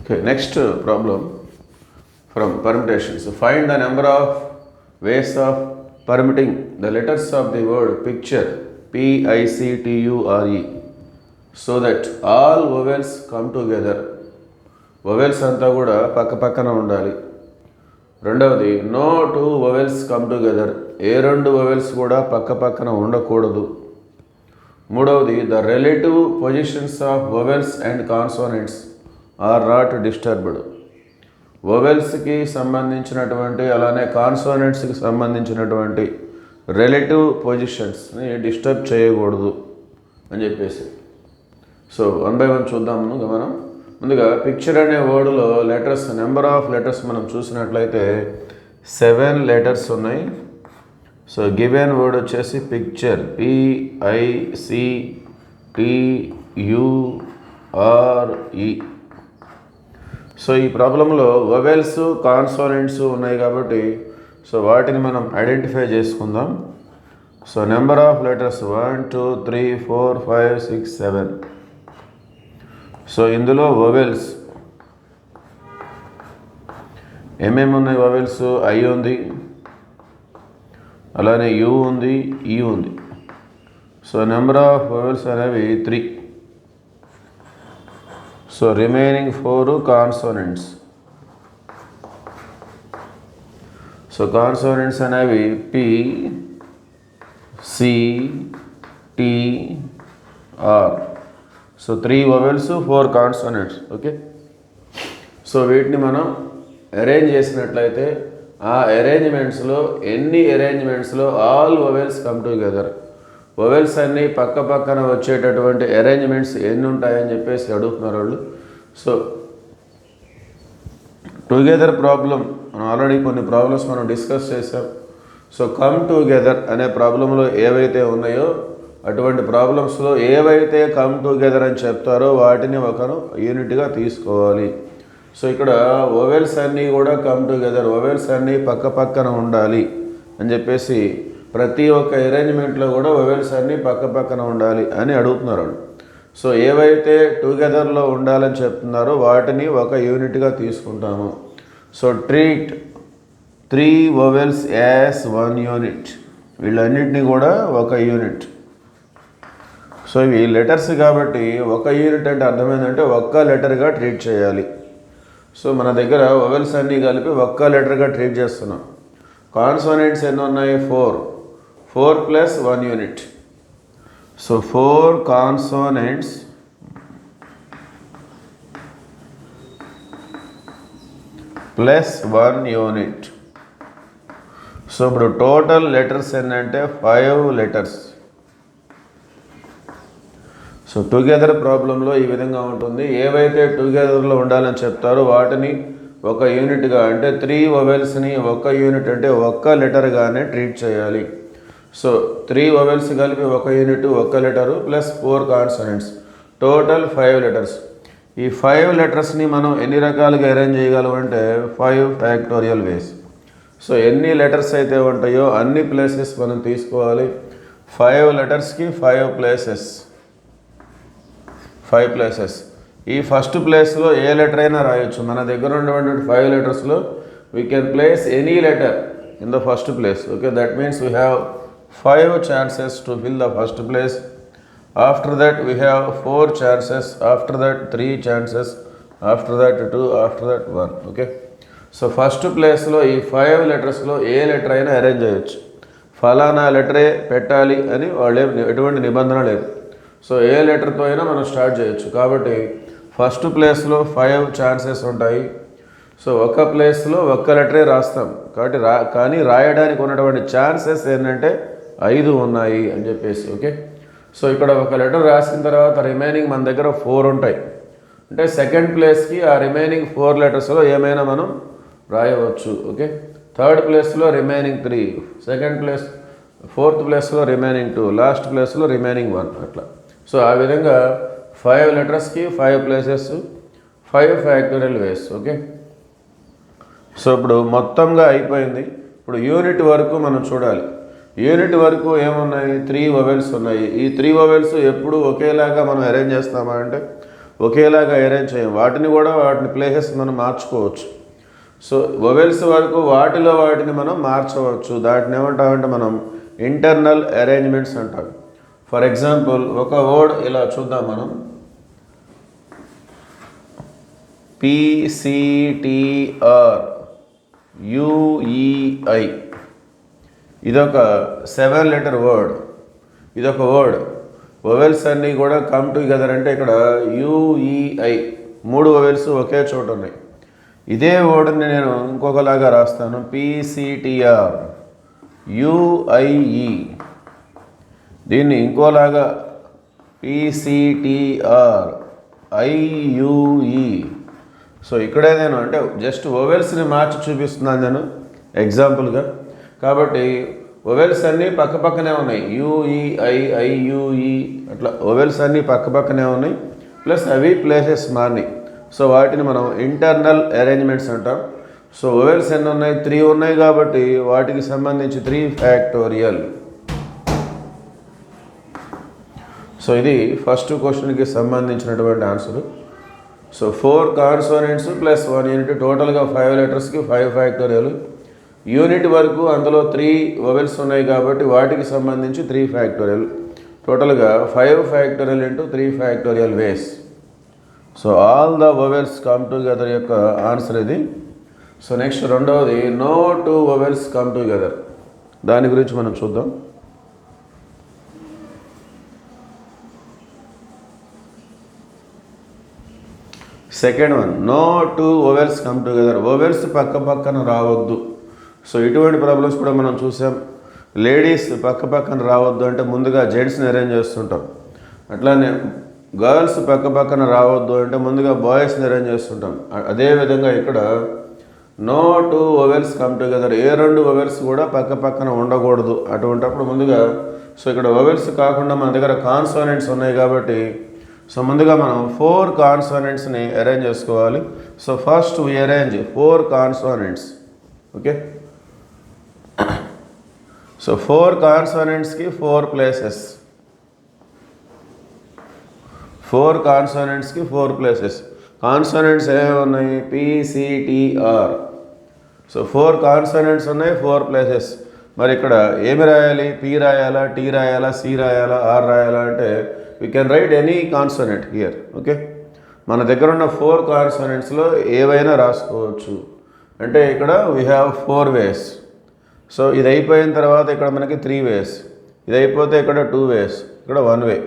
Okay, next problem from permutations. Find the number of ways of permitting the letters of the word picture, PICTURE, so that all vowels come together. Vowels అంతా కూడా పక్క పక్కన ఉండాలి. రెండవది, no two vowels come together, ఏ రెండు vowels కూడా పక్క పక్కన ఉండకూడదు. మూడవది, the relative positions of vowels and consonants are not disturbed, వొవెల్స్కి సంబంధించినటువంటి అలానే కాన్సోనెంట్స్కి సంబంధించినటువంటి రిలేటివ్ పొజిషన్స్ని డిస్టర్బ్ చేయకూడదు అని చెప్పేసి. సో వన్ బై వన్ చూద్దాము మనం. ముందుగా పిక్చర్ అనే వర్డ్లో లెటర్స్, నెంబర్ ఆఫ్ లెటర్స్ మనం చూసినట్లయితే 7 లెటర్స్ ఉన్నాయి. సో గివెన్ వర్డ్ వచ్చేసి పిక్చర్, PICTURE. సో ఈ ప్రాబ్లంలో వొవెల్స్ కాన్సోనెంట్స్ ఉన్నాయి కాబట్టి సో వాటిని మనం ఐడెంటిఫై చేసుకుందాం. So number of letters 1 2 3 4 5 6 7. So ఇందులో వొవెల్స్ ఏమేమి ఉన్నాయి? వొవెల్స్ ఐ ఉంది, అలానే యూ ఉంది, ఈ ఉంది. సో నెంబర్ ఆఫ్ వొవెల్స్ అనేవి 3. So remaining 4 consonants. So consonants అనేవి P, C, T, R. So 3 vowels 4 consonants. Okay, so వీటిని మనం అరేంజ్ చేసినట్లయితే ఆ అరేంజ్మెంట్స్లో all vowels come together, vowels అన్నీ పక్క పక్కన వచ్చేటటువంటి అరేంజ్మెంట్స్ ఎన్ని ఉంటాయని చెప్పేసి అడుగుతున్నారు వాళ్ళు. సో టుగెదర్ ప్రాబ్లం మనం ఆల్రెడీ కొన్ని ప్రాబ్లమ్స్ మనం డిస్కస్ చేసాం. సో కమ్ టుగెదర్ అనే ప్రాబ్లంలో ఏవైతే ఉన్నాయో అటువంటి ప్రాబ్లమ్స్లో ఏవైతే కమ్ టుగెదర్ అని చెప్తారో వాటిని ఒకరు యూనిట్గా తీసుకోవాలి. సో ఇక్కడ వొవెల్స్ అన్నీ కూడా కమ్ టుగెదర్, వొవెల్స్ అన్నీ పక్క పక్కన ఉండాలి అని చెప్పేసి ప్రతి ఒక్క అరేంజ్మెంట్లో కూడా వొవెల్స్ అన్నీ పక్క పక్కన ఉండాలి అని అడుగుతున్నారు. సో ఏవైతే టుగెదర్లో ఉండాలని చెప్తున్నారో వాటిని ఒక యూనిట్గా తీసుకుంటాము. So treat 3 vowels as 1 unit, వీళ్ళన్నింటినీ కూడా ఒక యూనిట్. సో ఇవి లెటర్స్ కాబట్టి ఒక యూనిట్ అంటే అర్థమైందంటే ఒక్క లెటర్గా ట్రీట్ చేయాలి. సో మన దగ్గర వొవెల్స్ అన్నీ కలిపి ఒక్క లెటర్గా ట్రీట్ చేస్తున్నాం. కాన్సోనెంట్స్ ఎన్ని ఉన్నాయి? 4 plus 1 unit. So 4 consonants plus 1 unit. So ఇప్పుడు టోటల్ లెటర్స్ ఏంటంటే 5 లెటర్స్. సో టుగెదర్ ప్రాబ్లంలో ఈ విధంగా ఉంటుంది. ఏవైతే టుగెదర్లో ఉండాలని చెప్తారో వాటిని ఒక యూనిట్గా, అంటే 3 వొవెల్స్ని ఒక యూనిట్ అంటే ఒక్క లెటర్గానే ట్రీట్ చేయాలి. సో 3 వొవెల్స్ కలిపి ఒక యూనిట్, ఒక్క letter plus 4 consonants, total 5 letters. ఈ 5 లెటర్స్ని మనం ఎన్ని రకాలుగా అరేంజ్ చేయగలం అంటే 5 ఫ్యాక్టోరియల్ వేస్. సో ఎన్ని లెటర్స్ అయితే ఉంటాయో అన్ని ప్లేసెస్ మనం తీసుకోవాలి. 5 లెటర్స్కి 5 ప్లేసెస్. ఈ ఫస్ట్ ప్లేస్లో ఏ లెటర్ అయినా రాయొచ్చు. మన దగ్గర ఉన్నటువంటి 5 లెటర్స్లో we can place any letter in the first place. Okay, that means we have 5 chances to fill the first place. After that we have 4 chances, after that 3 chances, after that 2, after that 1. Okay, so first ప్లేస్లో ఈ 5 లెటర్స్లో ఏ letter అయినా arrange చేయొచ్చు. ఫలానా లెటరే పెట్టాలి అని వాళ్ళు ఎటువంటి నిబంధన లేదు. సో ఏ లెటర్తో అయినా మనం స్టార్ట్ చేయొచ్చు. కాబట్టి ఫస్ట్ ప్లేస్లో 5 ఛాన్సెస్ ఉంటాయి. సో ఒక ప్లేస్లో ఒక్క లెటరే రాస్తాం కాబట్టి కానీ రాయడానికి ఉన్నటువంటి ఛాన్సెస్ ఏంటంటే 5 ఉన్నాయి అని చెప్పేసి. ఓకే, సో ఇక్కడ ఒక లెటర్ రాసిన తర్వాత రిమైనింగ్ మన దగ్గర 4 ఉంటాయి. అంటే సెకండ్ ప్లేస్కి ఆ రిమైనింగ్ 4 లెటర్స్లో ఏమైనా మనం రాయవచ్చు. ఓకే, థర్డ్ ప్లేస్లో రిమైనింగ్ 3, సెకండ్ ప్లేస్, ఫోర్త్ ప్లేస్లో రిమైనింగ్ 2, లాస్ట్ ప్లేస్లో రిమైనింగ్ 1 అట్లా. సో ఆ విధంగా 5 లెటర్స్కి 5 places, 5 factorial ways. Okay, so ఇప్పుడు మొత్తంగా అయిపోయింది. ఇప్పుడు యూనిట్ వరకు మనం చూడాలి. యూనిట్ వరకు ఏమున్నాయి? 3 వొవెల్స్ ఉన్నాయి. ఈ 3 వొవెల్స్ ఎప్పుడు ఒకేలాగా మనం అరేంజ్ చేస్తామా అంటే ఒకేలాగా అరేంజ్ చేయం, వాటిని ప్లేసెస్ మనం మార్చుకోవచ్చు. సో వొవెల్స్ వరకు వాటిని మనం మార్చవచ్చు. దాటిని ఏమంటామంటే మనం ఇంటర్నల్ అరేంజ్మెంట్స్ అంటాం. ఫర్ ఎగ్జాంపుల్ ఒక వర్డ్ ఇలా చూద్దాం మనం, PCTR UEI, ఇదొక 7 లెటర్ వర్డ్. ఇదొక వర్డ్. వొవెల్స్ అన్నీ కూడా కమ్ టుగెదర్ అంటే ఇక్కడ UEI 3 వొవెల్స్ ఒకే చోట ఉన్నాయి. ఇదే వర్డ్ని నేను ఇంకొకలాగా రాస్తాను, PCTR UIE. దీన్ని ఇంకోలాగా PCTR IUE. సో ఇక్కడే నేను అంటే జస్ట్ వొవెల్స్ని మార్చి చూపిస్తున్నాను నేను ఎగ్జాంపుల్గా. కాబట్టి వొవెల్స్ అన్నీ పక్కనే ఉన్నాయి, UEI IUE అట్లా వొవెల్స్ అన్నీ పక్కనే ఉన్నాయి, ప్లస్ అవి ప్లేసెస్ మారినాయి. సో వాటిని మనం ఇంటర్నల్ అరేంజ్మెంట్స్ అంటాం. సో వొవెల్స్ ఎన్ని ఉన్నాయి? 3 ఉన్నాయి కాబట్టి వాటికి సంబంధించి 3 ఫ్యాక్టోరియల్. సో ఇది ఫస్ట్ క్వశ్చన్కి సంబంధించినటువంటి answer. So 4 consonants plus 1 unit, టోటల్గా 5 లెటర్స్కి 5 ఫ్యాక్టోరియల్. యూనిట్ వరకు అందులో 3 వొవెల్స్ ఉన్నాయి కాబట్టి వాటికి సంబంధించి 3 ఫ్యాక్టోరియల్. టోటల్గా 5 factorial into 3 factorial ways. So all the vowels come together యొక్క ఆన్సర్ ఇది. సో నెక్స్ట్ రెండవది, నో 2 వొవెల్స్ కమ్ టుగెదర్. దాని గురించి మనం చూద్దాం. Second one, no 2 vowels come together. Vowels పక్కన రావద్దు. సో ఇటువంటి ప్రాబ్లమ్స్ కూడా మనం చూసాం. లేడీస్ పక్కన రావద్దు అంటే ముందుగా జెంట్స్ని అరేంజ్ చేస్తుంటాం. అట్లానే గర్ల్స్ పక్కన రావద్దు అంటే ముందుగా బాయ్స్ని అరేంజ్ చేస్తుంటాం. అదేవిధంగా ఇక్కడ నో 2 వొవెల్స్ కమ్ టుగెదర్, ఏ 2 వొవెల్స్ కూడా పక్కన ఉండకూడదు. అటువంటిప్పుడు ముందుగా సో ఇక్కడ వొవెల్స్ కాకుండా మన దగ్గర కాన్సోనెంట్స్ ఉన్నాయి కాబట్టి సో ముందుగా మనం 4 కాన్సోనెంట్స్ని అరేంజ్ చేసుకోవాలి. So first we arrange 4 consonants. Okay, so 4 కాన్సోనెంట్స్కి 4 ప్లేసెస్. 4 కాన్సోనెంట్స్కి 4 ప్లేసెస్. కాన్సోనెంట్స్ ఏమేమి ఉన్నాయి? PCTR. సో 4 కాన్సోనెంట్స్ ఉన్నాయి, 4 ప్లేసెస్. మరి ఇక్కడ ఏమి రాయాలి? P రాయాలా, T రాయాలా, C రాయాలా, R రాయాలా అంటే we can write any consonant here. Okay, మన దగ్గర ఉన్న 4 కాన్సోనెంట్స్లో ఏవైనా రాసుకోవచ్చు. అంటే ఇక్కడ వీ హ్యావ్ 4 వేస్. సో ఇది అయిపోయిన తర్వాత ఇక్కడ మనకి 3 వేస్, ఇది అయిపోతే ఇక్కడ 2 వేస్, ఇక్కడ 1 వే.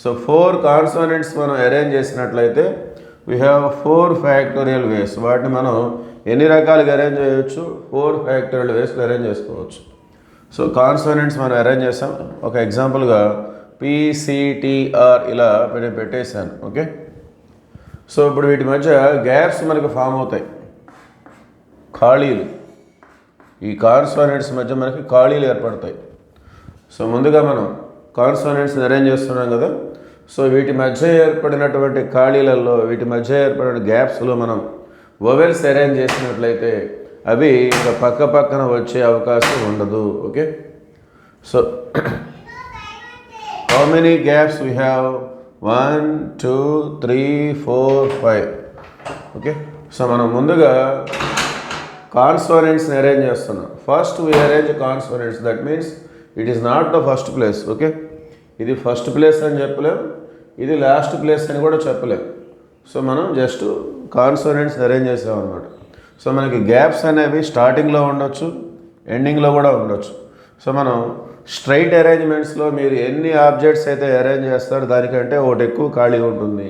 సో 4 కాన్సోనెంట్స్ మనం అరేంజ్ చేసినట్లయితే వీ హ్యావ్ 4 ఫ్యాక్టోరియల్ వేస్. వాటిని మనం ఎన్ని రకాలుగా అరేంజ్ చేయవచ్చు? 4 ఫ్యాక్టోరియల్ వేస్లో అరేంజ్ చేసుకోవచ్చు. సో కాన్సోనెంట్స్ మనం అరేంజ్ చేస్తాం. ఒక ఎగ్జాంపుల్గా PCTR ఇలా పెట్టేశాను. ఓకే, సో ఇప్పుడు వీటి మధ్య గ్యాప్స్ మనకు ఫామ్ అవుతాయి, ఖాళీలు. ఈ కాన్సోనెంట్స్ మధ్య మనకి ఖాళీలు ఏర్పడతాయి. సో ముందుగా మనం కాన్సోనెంట్స్ని అరేంజ్ చేస్తున్నాం కదా. సో వీటి మధ్య ఏర్పడినటువంటి ఖాళీలలో, వీటి మధ్య ఏర్పడిన గ్యాప్స్లో మనం వొవెల్స్ అరేంజ్ చేసినట్లయితే అవి ఇక పక్కన వచ్చే అవకాశం ఉండదు. Okay, so how many gaps we have? 1 2 3 4 5. Okay, so మనం ముందుగా కాన్సోనెంట్స్ని అరేంజ్ చేస్తున్నాం. First we arrange consonants, that means it is not the first place. Okay, ఇది ఫస్ట్ ప్లేస్ అని చెప్పలేం, ఇది లాస్ట్ ప్లేస్ అని కూడా చెప్పలేం. సో మనం జస్ట్ కాన్సోనెంట్స్ అరేంజ్ చేసామన్నమాట. సో మనకి గ్యాప్స్ అనేవి స్టార్టింగ్లో ఉండొచ్చు, ఎండింగ్లో కూడా ఉండొచ్చు. సో మనం స్ట్రైట్ అరేంజ్మెంట్స్లో మీరు ఎన్ని ఆబ్జెక్ట్స్ అయితే అరేంజ్ చేస్తారో దానికంటే ఒకటి ఎక్కువ ఖాళీ ఉంటుంది.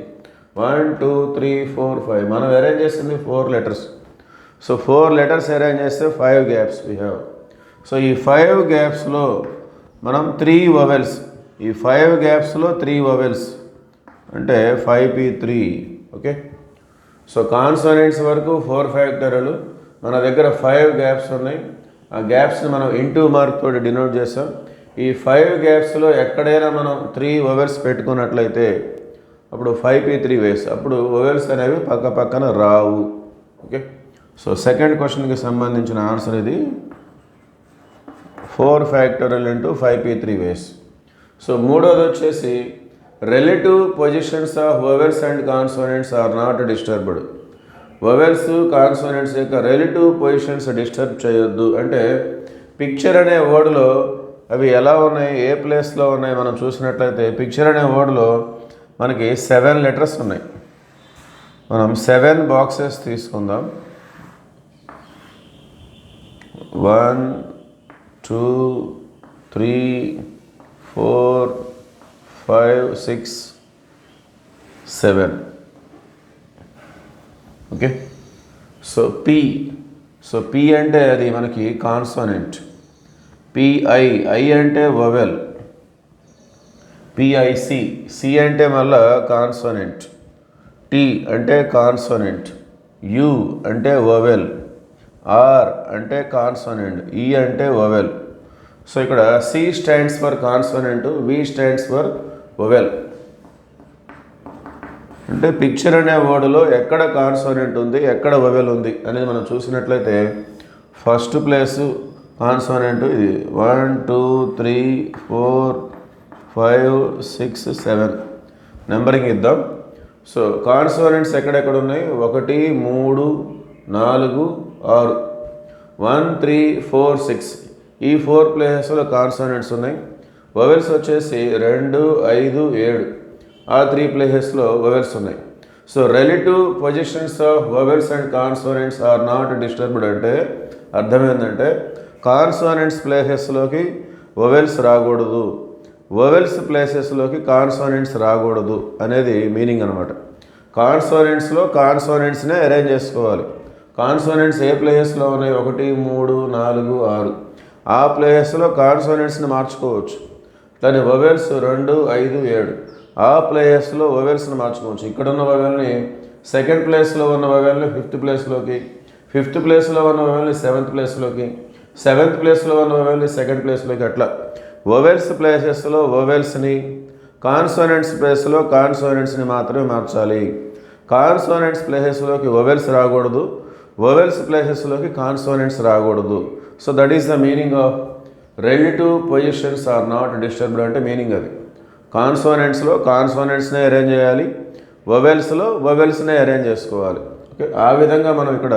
1 2 3 4 5. మనం అరేంజ్ చేసింది 4 లెటర్స్. సో 4 లెటర్స్ అరేంజ్ చేస్తే 5 గ్యాప్స్ వీ హ్యావ్. సో ఈ 5 గ్యాప్స్లో మనం 3 వొవెల్స్, ఈ 5 గ్యాప్స్లో 3 వొవెల్స్ అంటే 5P3. ఓకే, సో కాన్సోనెంట్స్ వరకు 4 ఫ్యాక్టోరియల్. మన దగ్గర 5 గ్యాప్స్ ఉన్నాయి. ఆ గ్యాప్స్ని మనం ఇంటూ మార్క్ తోటి డినోట్ చేస్తాం. ఈ 5 గ్యాప్స్లో ఎక్కడైనా మనం 3 వొవెల్స్ పెట్టుకున్నట్లయితే అప్పుడు 5P3 వేస్. అప్పుడు వొవెల్స్ అనేవి పక్కన రావు. ఓకే, సో సెకండ్ క్వశ్చన్కి సంబంధించిన ఆన్సర్ ఇది 4 ఫ్యాక్టోరియల్ ఇంటూ 5P3 వేస్. సో మూడోది వచ్చేసి relative positions of vowels and consonants are not disturbed. Vowels consonants యొక్క రిలేటివ్ పొజిషన్స్ డిస్టర్బ్ చేయొద్దు అంటే పిక్చర్ అనే వర్డ్లో అవి ఎలా ఉన్నాయి, ఏ ప్లేస్లో ఉన్నాయి మనం చూసినట్లయితే పిక్చర్ అనే వర్డ్లో మనకి 7 లెటర్స్ ఉన్నాయి. మనం 7 బాక్సెస్ తీసుకుందాం. 1 2 3 4 5 6 7. ఓకే, సో పి అంటే అది మనకి కాన్సోనెంట్. పిఐ అంటే వవెల్. పిఐసి సి అంటే మళ్ళా కాన్సోనెంట్. టి అంటే కాన్సోనెంట్. యు అంటే వవెల్. ఆర్ అంటే కాన్సోనెంట్. ఈ అంటే వవెల్. సో ఇక్కడ C stands for consonant, V stands for vowel. అంటే పిక్చర్ అనే వర్డ్లో ఎక్కడ కాన్సోనెంట్ ఉంది, ఎక్కడ వవెల్ ఉంది అనేది మనం చూసినట్లయితే ఫస్ట్ ప్లేసు కాన్సోనెంట్ ఇది 1 2 3 4 5 6 7 నెంబరింగ్ ఇద్దాం. సో కాన్సోనెంట్స్ ఎక్కడెక్కడ ఉన్నాయి, 1 3 4 6 1 3 4 6 ఈ 4 ప్లేసెస్లో కాన్సోనెంట్స్ ఉన్నాయి. వవెల్స్ వచ్చేసి 2 5 7 ఆ 3 ప్లేసెస్లో వవెల్స్ ఉన్నాయి. So relative positions of vowels and consonants are not disturbed అంటే అర్థం ఏంటంటే కాన్సోనెంట్స్ ప్లేసెస్లోకి వవెల్స్ రాకూడదు, వవెల్స్ ప్లేసెస్లోకి కాన్సోనెంట్స్ రాకూడదు అనేది మీనింగ్ అనమాట. కాన్సోనెంట్స్లో కాన్సోనెంట్స్నే అరేంజ్ చేసుకోవాలి. కాన్సోనెంట్స్ ఏ ప్లేసెస్లో ఉన్నాయి, 1 3 4 6 ఆ ప్లేసెస్లో కాన్సోనెంట్స్ని మార్చుకోవచ్చు. దాని వవెల్స్ 2 5 7 ఆ ప్లేసెస్లో వవెల్స్ని మార్చుకోవచ్చు. ఇక్కడున్న వవెల్ని సెకండ్ ప్లేస్లో ఉన్న వవెల్ని 5th ప్లేస్లోకి, 5th ప్లేస్లో ఉన్న వవెల్ని 7th ప్లేస్లోకి, 7th ప్లేస్లో ఉన్న వవెల్ని 2nd ప్లేస్లోకి, అట్లా వవెల్స్ ప్లేసెస్లో వవెల్స్ని, కాన్సోనెంట్స్ ప్లేస్లో కాన్సోనెంట్స్ని మాత్రమే మార్చాలి. కాన్సోనెంట్స్ ప్లేసెస్లోకి వవెల్స్ రాకూడదు, వవెల్స్ ప్లేసెస్లోకి కాన్సోనెంట్స్ రాకూడదు. So that is the meaning of relative positions are not disturbed అంటే మీనింగ్ అది. కాన్సోనెంట్స్లో కాన్సోనెంట్స్నే అరేంజ్ చేయాలి, వవెల్స్లో వవెల్స్నే అరేంజ్ చేసుకోవాలి. ఓకే, ఆ విధంగా మనం ఇక్కడ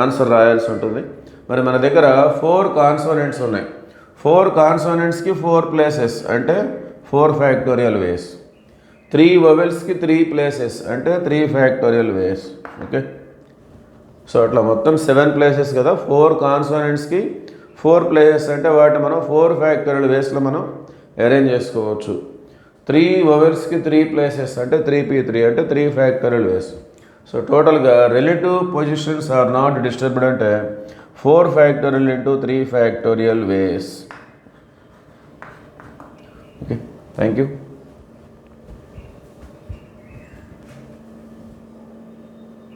ఆన్సర్ రాయాల్సి ఉంటుంది. మరి మన దగ్గర 4 కాన్సోనెంట్స్ ఉన్నాయి. 4 కాన్సోనెంట్స్కి 4 ప్లేసెస్ అంటే 4 ఫ్యాక్టోరియల్ వేస్. 3 వవెల్స్కి 3 ప్లేసెస్ అంటే 3 ఫ్యాక్టోరియల్ వేస్. ఓకే, సో అట్లా మొత్తం 7 ప్లేసెస్ కదా. 4 కాన్సోనెంట్స్కి 4 ప్లేసెస్ అంటే వాటిని మనం 4 ఫ్యాక్టోరియల్ వేస్లో మనం అరేంజ్ చేసుకోవచ్చు. 3 వవెల్స్కి 3 ప్లేసెస్ అంటే 3p3 అంటే 3 ఫ్యాక్టోరియల్ వేస్. సో టోటల్గా relative positions are not disturbed అంటే 4 factorial into 3 factorial ways. Okay, thank you.